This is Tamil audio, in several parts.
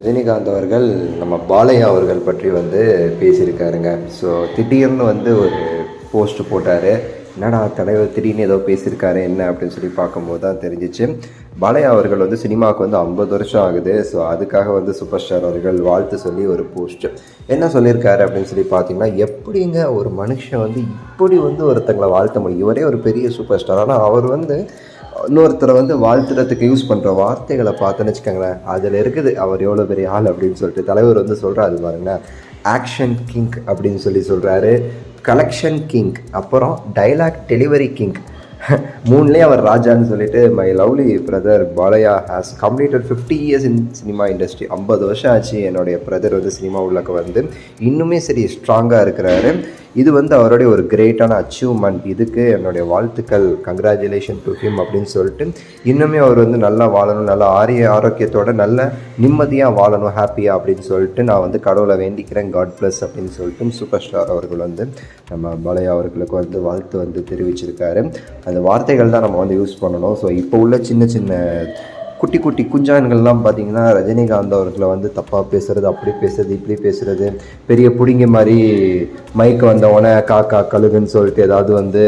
ரஜினிகாந்த் அவர்கள் நம்ம பாலையா அவர்கள் பற்றி பேசியிருக்காருங்க. ஸோ திடீர்னு ஒரு போஸ்ட் போட்டார். என்னடா தலைவர் திடீர்னு ஏதோ பேசியிருக்காரு என்ன அப்படின்னு சொல்லி பார்க்கும்போது தான் தெரிஞ்சிச்சு. பாலையா அவர்கள் சினிமாவுக்கு 50 வருஷம் ஆகுது. ஸோ அதுக்காக சூப்பர் ஸ்டார் அவர்கள் வாழ்த்து சொல்லி ஒரு போஸ்ட் என்ன சொல்லியிருக்காரு அப்படின்னு சொல்லி பார்த்தீங்கன்னா, எப்படிங்க ஒரு மனுஷன் இப்படி ஒருத்தங்களை வாழ்த்த முடியும்? இவரே ஒரு பெரிய சூப்பர் ஸ்டார். ஆனால் அவர் இன்னொருத்தரை வாழ்த்துறதுக்கு யூஸ் பண்ணுற வார்த்தைகளை பார்த்தோன்னு வச்சுக்கோங்களேன், அதில் இருக்குது அவர் எவ்வளோ பெரிய ஆள் அப்படின்னு சொல்லிட்டு. தலைவர் சொல்கிறாரு பாருங்களேன், ஆக்ஷன் கிங் அப்படின்னு சொல்கிறாரு, கலெக்ஷன் கிங், அப்புறம் டைலாக் டெலிவரி கிங், மூணுலேயே அவர் ராஜான்னு சொல்லிட்டு. My lovely brother Balayya has completed 50 years in cinema industry. 50 வருஷம் ஆச்சு என்னுடைய பிரதர் சினிமா உள்ளக்க இன்னுமே சரி ஸ்ட்ராங்காக இருக்கிறாரு. இது அவருடைய ஒரு கிரேட்டான அச்சீவ்மெண்ட். இதுக்கு என்னுடைய வாழ்த்துக்கள், கங்க்ராச்சுலேஷன் டு ஹிம் அப்படின்னு சொல்லிட்டு. இன்னுமே அவர் நல்லா வாழணும், நல்லா ஆரோக்கியத்தோட நல்ல நிம்மதியாக வாழணும், ஹாப்பியாக அப்படின்னு சொல்லிட்டு நான் கடவுளை வேண்டிக்கிறேன். காட் பிளஸ் அப்படின்னு சொல்லிட்டு சூப்பர் ஸ்டார் அவர்கள் நம்ம பாலையா அவர்களுக்கு வாழ்த்து தெரிவிச்சிருக்காரு. அந்த வார்த்தைகள் தான் நம்ம யூஸ் பண்ணணும். ஸோ இப்போ உள்ள சின்ன சின்ன குட்டி குட்டி குஞ்சான்கள்லாம் பார்த்திங்கன்னா ரஜினிகாந்த் அவர்களை தப்பாக பேசுகிறது, அப்படி பேசுகிறது, இப்படி பேசுகிறது, பெரிய பிடிங்க மாதிரி மைக்கு வந்தவொடனே காக்கா கழுகுன்னு சொல்லிட்டு ஏதாவது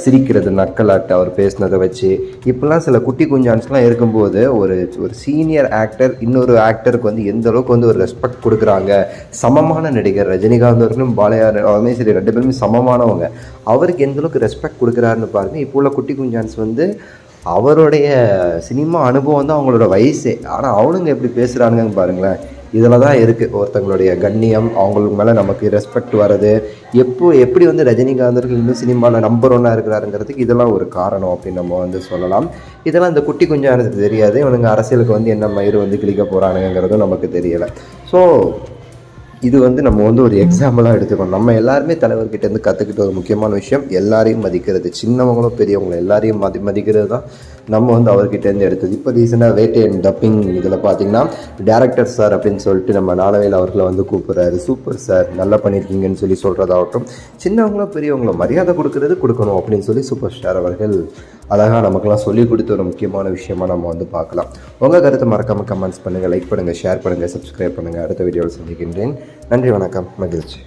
சிரிக்கிறது, நக்கலாட்டு அவர் பேசினதை வச்சு. இப்போல்லாம் சில குட்டி குஞ்சான்ஸ்லாம் இருக்கும்போது ஒரு சீனியர் ஆக்டர் இன்னொரு ஆக்டருக்கு எந்த அளவுக்கு ஒரு ரெஸ்பெக்ட் கொடுக்குறாங்க. சமமான நடிகர் ரஜினிகாந்த் அவர்களும் பாலையா அவருமே சரி, 2 பேருமே சமமானவங்க. அவருக்கு எந்த அளவுக்கு ரெஸ்பெக்ட் கொடுக்குறாருன்னு பாருங்கள். இப்போ உள்ள குட்டி குஞ்சான்ஸ் அவருடைய சினிமா அனுபவம் தான் அவங்களோட வயசே. ஆனால் அவனுங்க எப்படி பேசுகிறானுங்கன்னு பாருங்களேன். இதில் தான் இருக்குது ஒருத்தங்களுடைய கண்ணியம், அவங்களுக்கு மேலே நமக்கு ரெஸ்பெக்ட் வர்றது. எப்படி ரஜினிகாந்தர்கள் இன்னும் சினிமாவில் நம்பர் 1 இருக்கிறாருங்கிறதுக்கு இதெல்லாம் ஒரு காரணம் அப்படின்னு நம்ம சொல்லலாம். இதெல்லாம் இந்த குட்டி குஞ்சானது தெரியாது. இவனுங்க அரசியலுக்கு என்ன மயிறு கிளிக்க போகிறானுங்கிறதும் நமக்கு தெரியலை. ஸோ இது நம்ம ஒரு எக்ஸாம்பிளாக எடுத்துக்கணும். நம்ம எல்லாருமே தலைவர்கிட்டேருந்து கற்றுக்கிட்ட ஒரு முக்கியமான விஷயம், எல்லாரையும் மதிக்கிறது. சின்னவங்களும் பெரியவங்களும் எல்லாரையும் மதிக்கிறது தான் நம்ம அவர்கிட்டேருந்து எடுத்தது. இப்போ ரீசெண்டாக வேட்டை அண்ட் டப்பிங் இதில் பார்த்திங்கன்னா டேரக்டர் சார் அப்படின்னு சொல்லிட்டு நம்ம நாளவேல் அவர்களை கூப்பிட்றாரு. சூப்பர் சார், நல்லா பண்ணியிருக்கீங்கன்னு சொல்கிறதாகட்டும், சின்னவங்களும் பெரியவங்களும் மரியாதை கொடுக்கணும் அப்படின்னு சூப்பர் ஸ்டார் அவர்கள் அழகாக நமக்கெல்லாம் சொல்லிக் கொடுத்த ஒரு முக்கியமான விஷயமாக நம்ம பார்க்கலாம். உங்கள் கருத்தை மறக்காமல் கமெண்ட்ஸ் பண்ணுங்கள், லைக் பண்ணுங்கள், ஷேர் பண்ணுங்கள், சப்ஸ்கிரைப் பண்ணுங்கள். அடுத்த வீடியோவில் சந்திக்கின்றேன். நன்றி, வணக்கம், மகிழ்ச்சி.